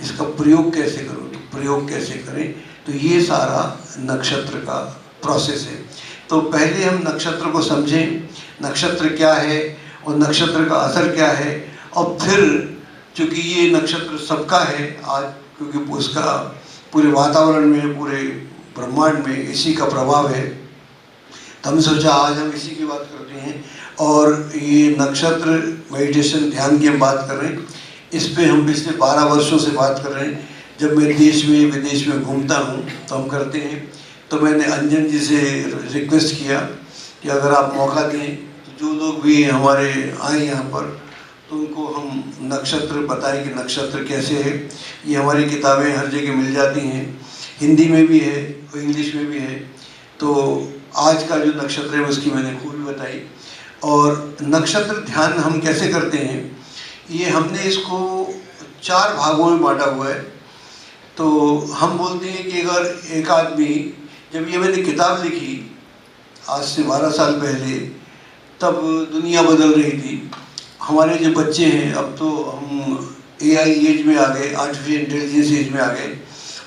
इसका प्रयोग कैसे करूं, तो प्रयोग कैसे करें, तो ये सारा नक्षत्र का प्रोसेस है। तो पहले हम नक्षत्र को समझें, नक्षत्र क्या है और नक्षत्र का असर क्या है, और फिर चूँकि ये नक्षत्र सबका है आज, क्योंकि उसका पूरे वातावरण में, पूरे ब्रह्मांड में इसी का प्रभाव है, तो हम सोचा आज हम इसी की बात करते हैं। और ये नक्षत्र मेडिटेशन ध्यान की हम बात कर रहे हैं, इस पे हम पिछले 12 वर्षों से बात कर रहे हैं। जब मैं देश में विदेश में घूमता हूँ तो हम करते हैं। तो मैंने अंजन जी से रिक्वेस्ट किया कि अगर आप मौका दें तो जो लोग भी हमारे आए यहाँ पर तो उनको हम नक्षत्र बताएं कि नक्षत्र कैसे है। ये हमारी किताबें हर जगह मिल जाती हैं, हिंदी में भी है और इंग्लिश में भी है। तो आज का जो नक्षत्र है उसकी मैंने खूबी बताई। और नक्षत्र ध्यान हम कैसे करते हैं, ये हमने इसको 4 भागों में बांटा हुआ है। तो हम बोलते हैं कि अगर एक आदमी, जब ये मैंने किताब लिखी आज से 12 साल पहले, तब दुनिया बदल रही थी। हमारे जो बच्चे हैं, अब तो हम AI एज में आ गए, आर्टिफिशियल इंटेलिजेंस एज में आ गए,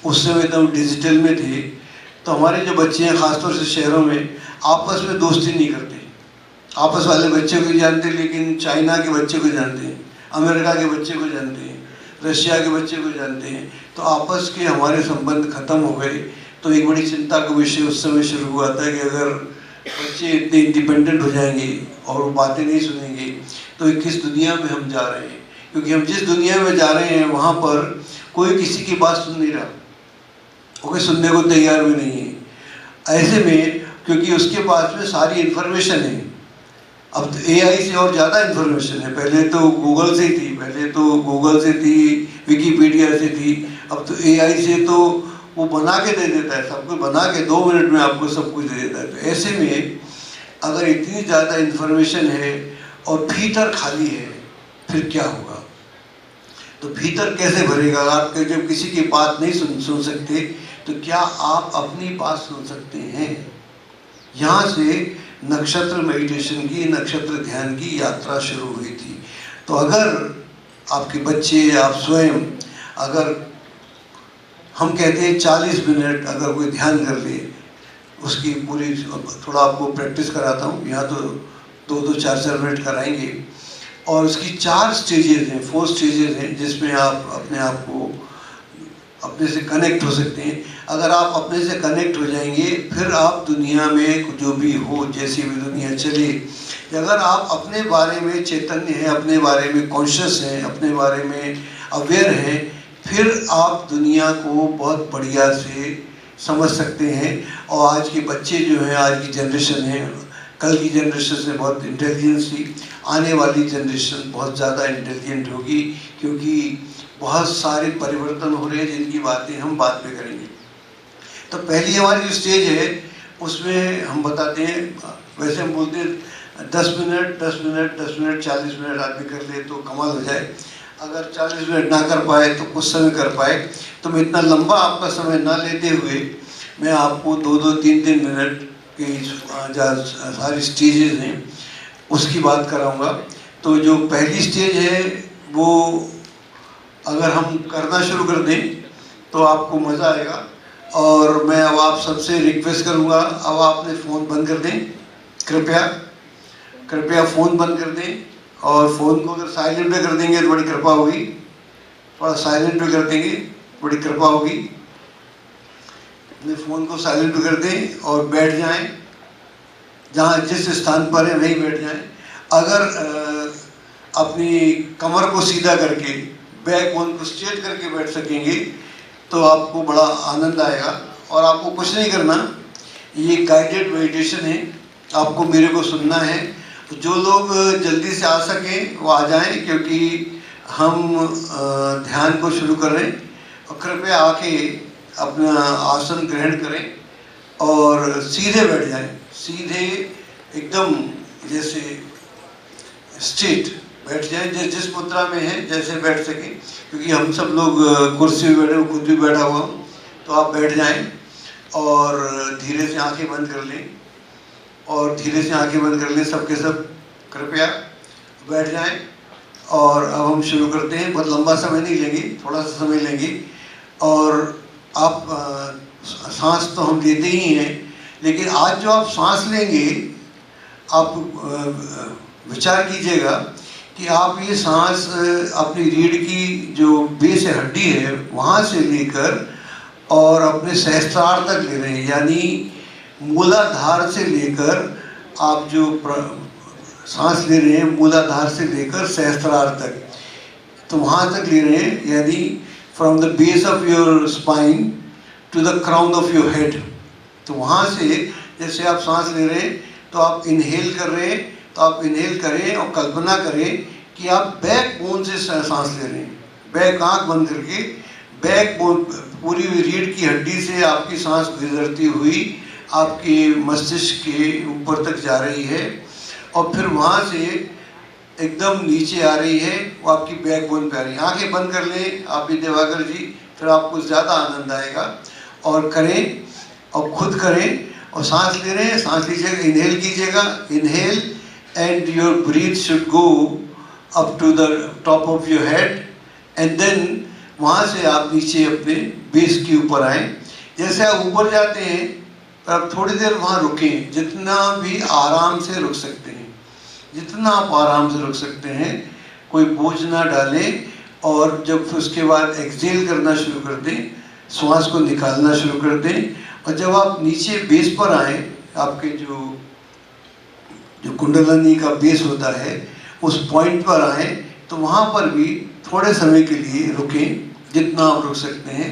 उस समय तो हम डिजिटल में थे। तो हमारे जो बच्चे हैं ख़ासतौर से शहरों में, आपस में दोस्ती नहीं करते। आपस वाले बच्चे को जानते लेकिन चाइना के बच्चे को जानते हैं, अमेरिका के बच्चे को जानते हैं, रशिया के बच्चे को जानते हैं। तो आपस के हमारे संबंध खत्म हो गए। तो एक बड़ी चिंता का विषय उस समय शुरू हुआ था कि अगर बच्चे इतने इंडिपेंडेंट हो जाएंगे और वो बातें नहीं सुनेंगे तो किस दुनिया में हम जा रहे हैं। क्योंकि हम जिस दुनिया में जा रहे हैं वहाँ पर कोई किसी की बात सुन नहीं रहा, कोई सुनने को तैयार भी नहीं है। ऐसे में क्योंकि उसके पास में सारी इन्फॉर्मेशन है, अब तो AI से और ज़्यादा इन्फॉर्मेशन है। पहले तो गूगल से थी, पहले तो गूगल से थी, विकीपीडिया से थी, अब तो AI से तो वो बना के दे देता है, सब कुछ बना के 2 मिनट में आपको सब कुछ दे देता है। तो ऐसे में अगर इतनी ज़्यादा इन्फॉर्मेशन है और भीतर खाली है, फिर क्या होगा? तो भीतर कैसे भरेगा? आप जब किसी की बात नहीं सुन सकते तो क्या आप अपनी बात सुन सकते हैं? यहाँ से नक्षत्र मेडिटेशन की, नक्षत्र ध्यान की यात्रा शुरू हुई थी। तो अगर आपके बच्चे, आप स्वयं, अगर हम कहते हैं 40 मिनट अगर कोई ध्यान कर ले, उसकी पूरी, थोड़ा आपको प्रैक्टिस कराता हूँ, यहाँ तो 2-2, 4-4 मिनट कराएंगे। और उसकी 4 स्टेजेस हैं, 4 स्टेजेस हैं जिसमें आप अपने आप को अपने से कनेक्ट हो सकते हैं। अगर आप अपने से कनेक्ट हो जाएंगे, फिर आप दुनिया में जो भी हो, जैसी भी दुनिया चले, अगर आप अपने बारे में चैतन्य हैं, अपने बारे में कॉन्शियस हैं, अपने बारे में अवेयर हैं, फिर आप दुनिया को बहुत बढ़िया से समझ सकते हैं। और आज के बच्चे जो हैं, आज की जनरेशन है, कल की जनरेशन से बहुत इंटेलिजेंस थी, आने वाली जनरेशन बहुत ज़्यादा इंटेलिजेंट होगी, क्योंकि बहुत सारे परिवर्तन हो रहे हैं जिनकी बातें हम बाद में करेंगे। तो पहली हमारी जो स्टेज है उसमें हम बताते हैं, वैसे हम बोलते हैं 10 मिनट 10 मिनट 10 मिनट 40 मिनट आदमी कर ले तो कमाल हो जाए। अगर 40 मिनट ना कर पाए तो कुछ समय कर पाए। तो मैं इतना लंबा आपका समय ना लेते हुए मैं आपको 2-2, 3-3 मिनट की सारी स्टेजेस हैं उसकी बात कराऊंगा। तो जो पहली स्टेज है वो अगर हम करना शुरू कर दें तो आपको मज़ा आएगा। और मैं अब आप सबसे रिक्वेस्ट करूँगा, अब आप अपने फ़ोन बंद कर दें, कृपया कृपया फ़ोन बंद कर दें। और फ़ोन को अगर साइलेंट पे कर देंगे तो बड़ी कृपा होगी, थोड़ा साइलेंट पे कर देंगे बड़ी कृपा होगी। अपने फ़ोन को साइलेंट पे कर दें और बैठ जाएं, जहाँ जिस स्थान पर है वहीं बैठ जाएं। अगर अपनी कमर को सीधा करके बैक बोन को स्ट्रेट करके बैठ सकेंगे तो आपको बड़ा आनंद आएगा। और आपको कुछ नहीं करना, ये गाइडेड मेडिटेशन है, आपको मेरे को सुनना है। तो जो लोग जल्दी से आ सकें वो आ जाएं, क्योंकि हम ध्यान को शुरू कर रहे हैं। और कृपया आके अपना आसन ग्रहण करें और सीधे बैठ जाएं, सीधे एकदम जैसे स्ट्रेट बैठ जाएं, जिस मुद्रा में है जैसे बैठ सकें। क्योंकि हम सब लोग कुर्सी में बैठे, वो खुद भी बैठा हुआ हूँ, तो आप बैठ जाएं और धीरे से आंखें बंद कर लें, और धीरे से आंखें बंद कर लें सबके सब, कृपया बैठ जाएं। और अब हम शुरू करते हैं, बहुत लंबा समय नहीं लेंगे, थोड़ा सा समय लेंगे। और आप सांस तो हम लेते ही हैं, लेकिन आज जो आप सांस लेंगे, आप विचार कीजिएगा कि आप ये सांस अपनी रीढ़ की जो बेस हड्डी है वहाँ से लेकर और अपने सहस्त्रार तक ले रहे हैं, यानी मूलाधार से लेकर आप जो सांस ले रहे हैं, मूलाधार से लेकर सहस्त्रार तक, तो वहाँ तक ले रहे हैं, यानी from the base of your spine to the crown of your head. तो वहाँ से जैसे आप सांस ले रहे हैं तो आप इनहेल कर रहे हैं, तो आप इनहेल करें और कल्पना करें कि आप बैक बोन से सांस ले रहे हैं, बैक आँख बंद करके बैक बोन पूरी रीढ़ की हड्डी से आपकी सांस गुजरती हुई आपके मस्तिष्क के ऊपर तक जा रही है, और फिर वहाँ से एकदम नीचे आ रही है, वो आपकी बैक बोन पे आ रही है। आंखें बंद कर लें आप भी दिवाकर जी, फिर आपको ज़्यादा आनंद आएगा। और करें और खुद करें, और सांस ले रहे हैं, सांस लीजिएगा, इनहेल कीजिएगा, inhale and your breath should go up to the top of your head, and then वहाँ से आप नीचे अपने बेस के ऊपर आएँ। जैसे आप ऊपर जाते हैं तो आप थोड़ी देर वहाँ रुकें, जितना भी आराम से रुक सकते हैं, जितना आप आराम से रुक सकते हैं, कोई बोझ ना डालें। और जब उसके बाद एक्सहेल करना शुरू कर दें, श्वास को निकालना शुरू कर दें। और जब आप नीचे बेस पर आएँ, आपके जो कुंडलनी का बेस होता है उस पॉइंट पर आएँ, तो वहाँ पर भी थोड़े समय के लिए रुकें, जितना आप रुक सकते हैं।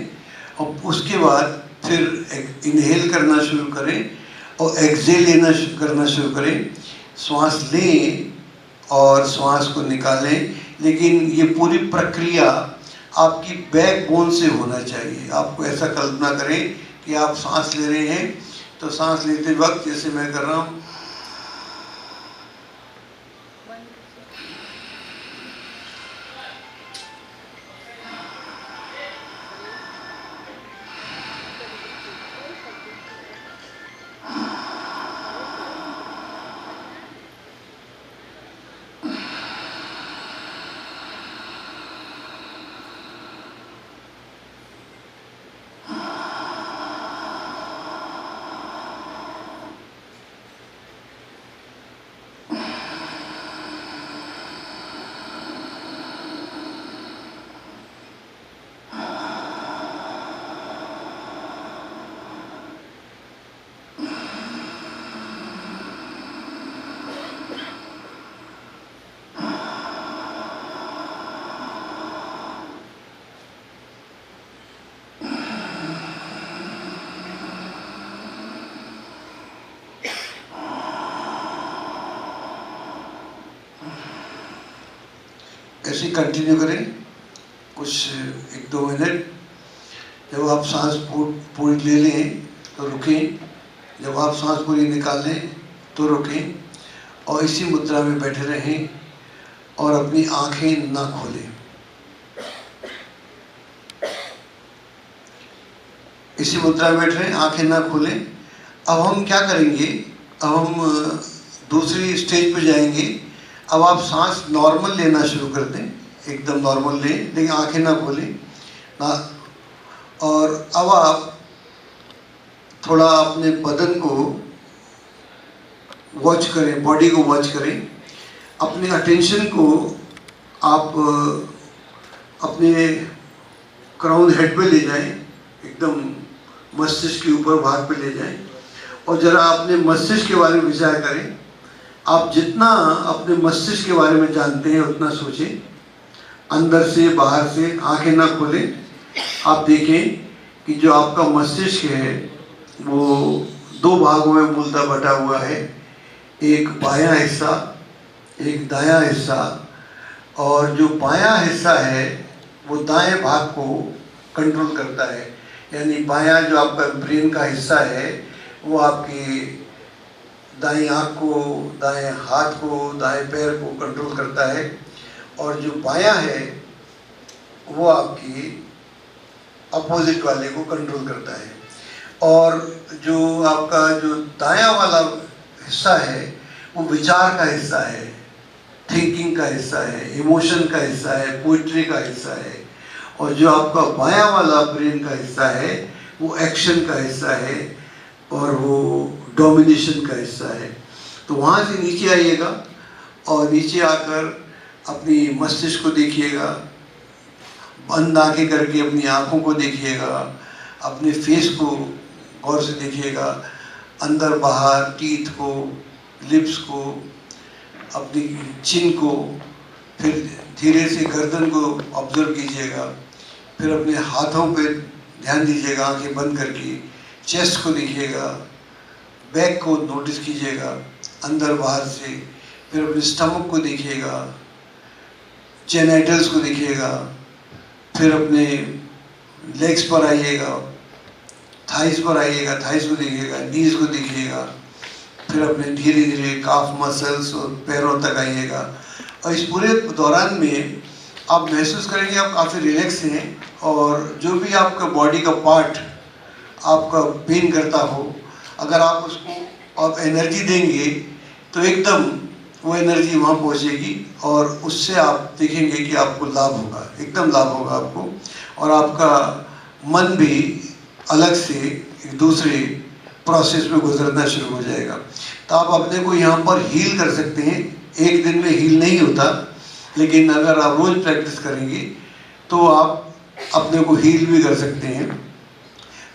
और उसके बाद फिर इनहेल करना शुरू करें और एक्सहेल करना शुरू करें। श्वास लें और श्वास को निकालें, लेकिन ये पूरी प्रक्रिया आपकी बैक बोन से होना चाहिए। आपको ऐसा कल्पना करें कि आप सांस ले रहे हैं, तो सांस लेते वक्त जैसे मैं कर रहा हूँ, ऐसे कंटिन्यू करें कुछ 1-2 मिनट। जब आप सांस पूरी ले लें तो रुकें, जब आप सांस पूरी निकाल लें तो रुकें, और इसी मुद्रा में बैठे रहें और अपनी आंखें ना खोलें। इसी मुद्रा में बैठ रहे हैं, आंखें ना खोलें। अब हम क्या करेंगे, अब हम दूसरी स्टेज पर जाएंगे। अब आप सांस नॉर्मल लेना शुरू कर दें, एकदम नॉर्मल लें, लेकिन आंखें ना खोलें ना। और अब आप थोड़ा अपने बदन को वॉच करें, बॉडी को वॉच करें, अपने अटेंशन को आप अपने क्राउन हेड पे ले जाएं, एकदम मस्तिष्क के ऊपर भाग पे ले जाएं, और ज़रा अपने मस्तिष्क के बारे में विचार करें। आप जितना अपने मस्तिष्क के बारे में जानते हैं उतना सोचें, अंदर से बाहर से, आंखें ना खोलें। आप देखें कि जो आपका मस्तिष्क है वो दो भागों में मूलतः बटा हुआ है, एक बायां हिस्सा, एक दायां हिस्सा, और जो बायां हिस्सा है वो दाएं भाग को कंट्रोल करता है। यानी बायां जो आपका ब्रेन का हिस्सा है वो आपकी दाएं आँख को, दाएं हाथ को, दाएं पैर को कंट्रोल करता है, और जो बायां है वो आपकी अपोजिट वाले को कंट्रोल करता है। और जो आपका जो दायां वाला हिस्सा है वो विचार का हिस्सा है, थिंकिंग का हिस्सा है, इमोशन का हिस्सा है, पोइट्री का हिस्सा है। और जो आपका बायां वाला ब्रेन का हिस्सा है वो एक्शन का हिस्सा है और वो डोमिनेशन का हिस्सा है। तो वहाँ से नीचे आइएगा और नीचे आकर अपनी मस्तिष्क को देखिएगा, बंद आंखें करके अपनी आँखों को देखिएगा, अपने फेस को गौर से देखिएगा, अंदर बाहर, टीथ को, लिप्स को, अपनी चिन को, फिर धीरे से गर्दन को ऑब्जर्व कीजिएगा, फिर अपने हाथों पे ध्यान दीजिएगा आंखें बंद करके, चेस्ट को देखिएगा, बैक को नोटिस कीजिएगा अंदर बाहर से, फिर अपने स्टमक को देखिएगा, जेनिटल्स को देखिएगा, फिर अपने लेग्स पर आइएगा, थाइस पर आइएगा, थाइस को देखिएगा, नीज को देखिएगा, फिर अपने धीरे धीरे काफ मसल्स और पैरों तक आइएगा। और इस पूरे दौरान में आप महसूस करेंगे आप काफ़ी रिलैक्स हैं, और जो भी आपका बॉडी का पार्ट आपका पेन करता हो, अगर आप उसको आप एनर्जी देंगे तो एकदम वो एनर्जी वहाँ पहुँचेगी, और उससे आप देखेंगे कि आपको लाभ होगा, एकदम लाभ होगा आपको, और आपका मन भी अलग से एक दूसरे प्रोसेस में गुजरना शुरू हो जाएगा। तो आप अपने को यहाँ पर हील कर सकते हैं। एक दिन में हील नहीं होता, लेकिन अगर आप रोज़ प्रैक्टिस करेंगे तो आप अपने को हील भी कर सकते हैं।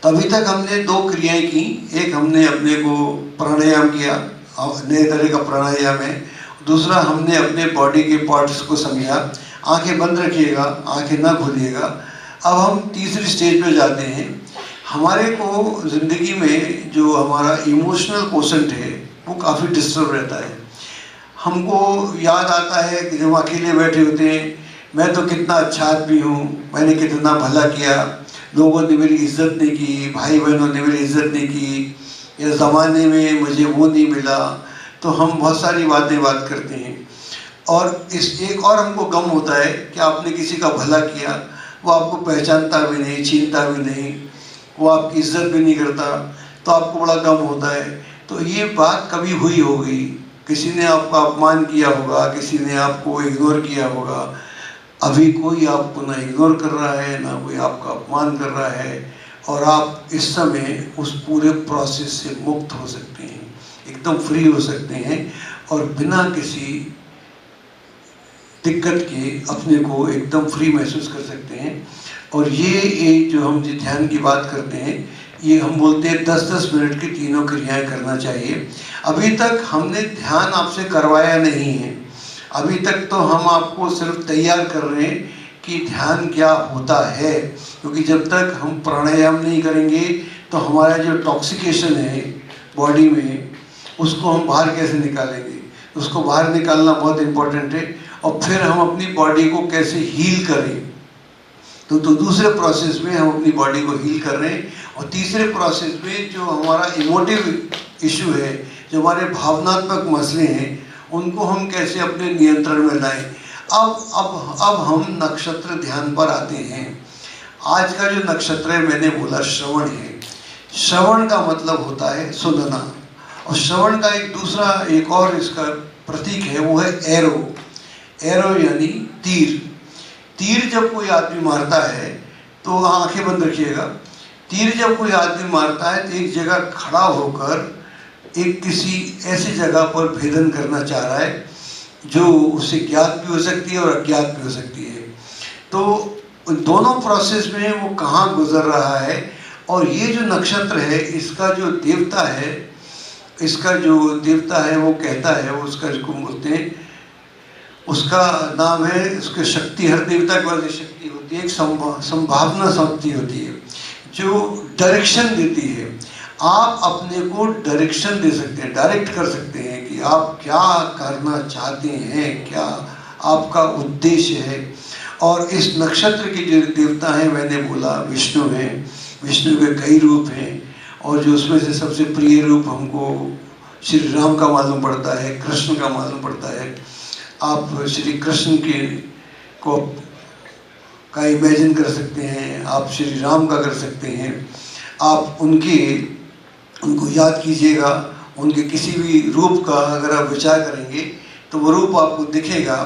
तो अभी तक हमने दो क्रियाएं की, एक हमने अपने को प्राणायाम किया, नए तरह का प्राणायाम है, दूसरा हमने अपने बॉडी के पार्ट्स को समझा। आंखें बंद रखिएगा, आंखें ना खोलिएगा। अब हम तीसरी स्टेज पे जाते हैं। हमारे को ज़िंदगी में जो हमारा इमोशनल कोसेंट है वो काफ़ी डिस्टर्ब रहता है। हमको याद आता है कि जब अकेले बैठे होते हैं, मैं तो कितना अच्छा आदमी हूँ, मैंने कितना भला किया, लोगों ने मेरी इज्जत नहीं की, भाई बहनों ने मेरी इज्जत नहीं की, या ज़माने में मुझे वो नहीं मिला। तो हम बहुत सारी बात करते हैं, और इस एक और हमको गम होता है कि आपने किसी का भला किया, वो आपको पहचानता भी नहीं, छीनता भी नहीं, वो आपकी इज्जत भी नहीं करता, तो आपको बड़ा गम होता है। तो ये बात कभी हुई होगी, किसी ने आपका अपमान किया होगा, किसी ने आपको इग्नोर किया होगा। अभी कोई आपको ना इग्नोर कर रहा है, ना कोई आपका अपमान कर रहा है, और आप इस समय उस पूरे प्रोसेस से मुक्त हो सकते हैं, एकदम फ्री हो सकते हैं, और बिना किसी दिक्कत के अपने को एकदम फ्री महसूस कर सकते हैं। और ये एक जो हम ध्यान की बात करते हैं, ये हम बोलते हैं 10-10 मिनट की तीनों क्रियाएं करना चाहिए। अभी तक हमने ध्यान आपसे करवाया नहीं है, अभी तक तो हम आपको सिर्फ तैयार कर रहे हैं कि ध्यान क्या होता है, क्योंकि जब तक हम प्राणायाम नहीं करेंगे तो हमारा जो टॉक्सिकेशन है बॉडी में, उसको हम बाहर कैसे निकालेंगे। उसको बाहर निकालना बहुत इम्पोर्टेंट है, और फिर हम अपनी बॉडी को कैसे हील करें। तो दूसरे प्रोसेस में हम अपनी बॉडी को हील कर रहे हैं, और तीसरे प्रोसेस में जो हमारा इमोटिव इशू है, जो हमारे भावनात्मक मसले हैं, उनको हम कैसे अपने नियंत्रण में लाएं। अब हम नक्षत्र ध्यान पर आते हैं। आज का जो नक्षत्र है, मैंने बोला श्रवण है। श्रवण का मतलब होता है सुनना, और श्रवण का एक और इसका प्रतीक है, वो है एरो। एरो यानी तीर। तीर जब कोई आदमी मारता है तो आंखें बंद रखिएगा, तीर जब कोई आदमी मारता है तो एक जगह खड़ा होकर एक किसी ऐसी जगह पर भेदन करना चाह रहा है जो उसे ज्ञात भी हो सकती है और अज्ञात भी हो सकती है। तो दोनों प्रोसेस में वो कहाँ गुजर रहा है, और ये जो नक्षत्र है इसका जो देवता है, इसका जो देवता है वो कहता है, वो उसका जिसको बोलते हैं, उसका नाम है, उसकी शक्ति, हर देवता के पास शक्ति होती है, एक संभावना शक्ति होती है जो डायरेक्शन देती है। आप अपने को डायरेक्शन दे सकते हैं, डायरेक्ट कर सकते हैं कि आप क्या करना चाहते हैं, क्या आपका उद्देश्य है। और इस नक्षत्र के जो देवता हैं, मैंने बोला विष्णु हैं, विष्णु के कई रूप हैं, और जो उसमें से सबसे प्रिय रूप हमको श्री राम का मालूम पड़ता है, कृष्ण का मालूम पड़ता है। आप श्री कृष्ण के को का इमेजिन कर सकते हैं, आप श्री राम का कर सकते हैं। आप उनको याद कीजिएगा, उनके किसी भी रूप का अगर आप विचार करेंगे तो वो रूप आपको दिखेगा,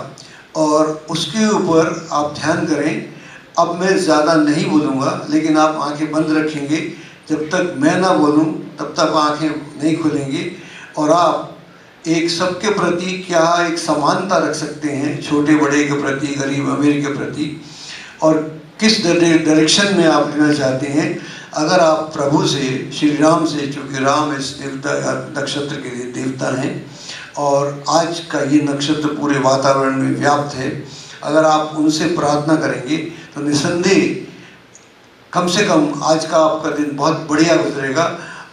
और उसके ऊपर आप ध्यान करें। अब मैं ज़्यादा नहीं बोलूँगा, लेकिन आप आंखें बंद रखेंगे, जब तक मैं ना बोलूँ तब तक आंखें नहीं खुलेंगी, और आप एक सबके प्रति क्या एक समानता रख सकते हैं, छोटे बड़े के प्रति, गरीब अमीर के प्रति, और किस डायरेक्शन में आप लेना चाहते हैं। अगर आप प्रभु से, श्री राम से, चूँकि राम इस देवता नक्षत्र के देवता हैं और आज का ये नक्षत्र पूरे वातावरण में व्याप्त है, अगर आप उनसे प्रार्थना करेंगे तो निसंदेह कम से कम आज का आपका दिन बहुत बढ़िया गुजरेगा।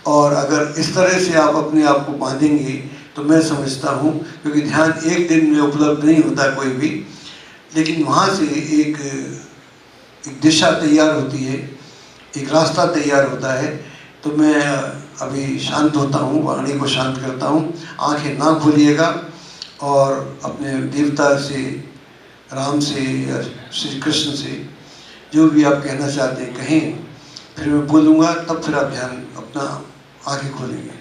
और अगर इस तरह से आप अपने आप को बांधेंगे तो मैं समझता हूँ, क्योंकि ध्यान एक दिन में उपलब्ध नहीं होता कोई भी, लेकिन वहाँ से एक दिशा तैयार होती है, एक रास्ता तैयार होता है। तो मैं अभी शांत होता हूँ, वाणी को शांत करता हूँ, आंखें ना खोलिएगा, और अपने देवता से, राम से या श्री कृष्ण से जो भी आप कहना चाहते हैं कहें, फिर मैं बोलूँगा, तब फिर आप ध्यान अपना आंखें खोलेंगे।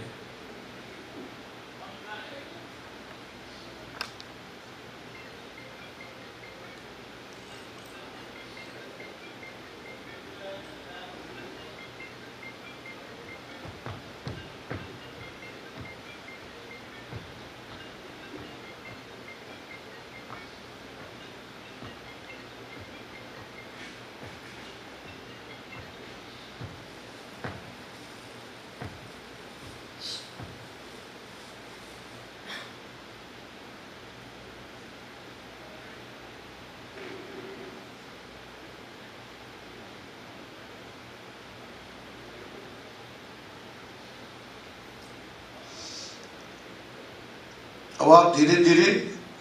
अब आप धीरे धीरे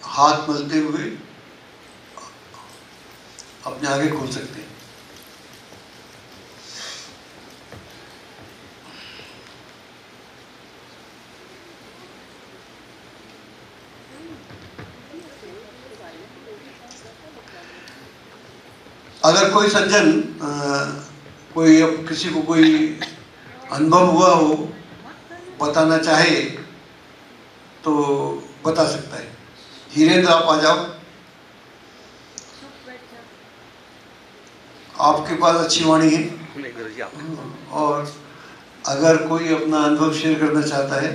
हाथ मलते हुए अपने आगे खोल सकते हैं। अगर कोई सज्जन कोई अब किसी को कोई अनुभव हुआ हो, बताना चाहे तो बता सकता है। हीरेंद्र, आप आ जाओ, आपके पास अच्छी वाणी है, और अगर कोई अपना अनुभव शेयर करना चाहता है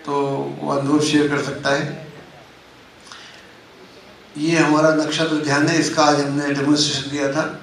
तो वो अनुभव शेयर कर सकता है। ये हमारा नक्षत्र ध्यान है, इसका आज हमने डेमोन्स्ट्रेशन दिया था।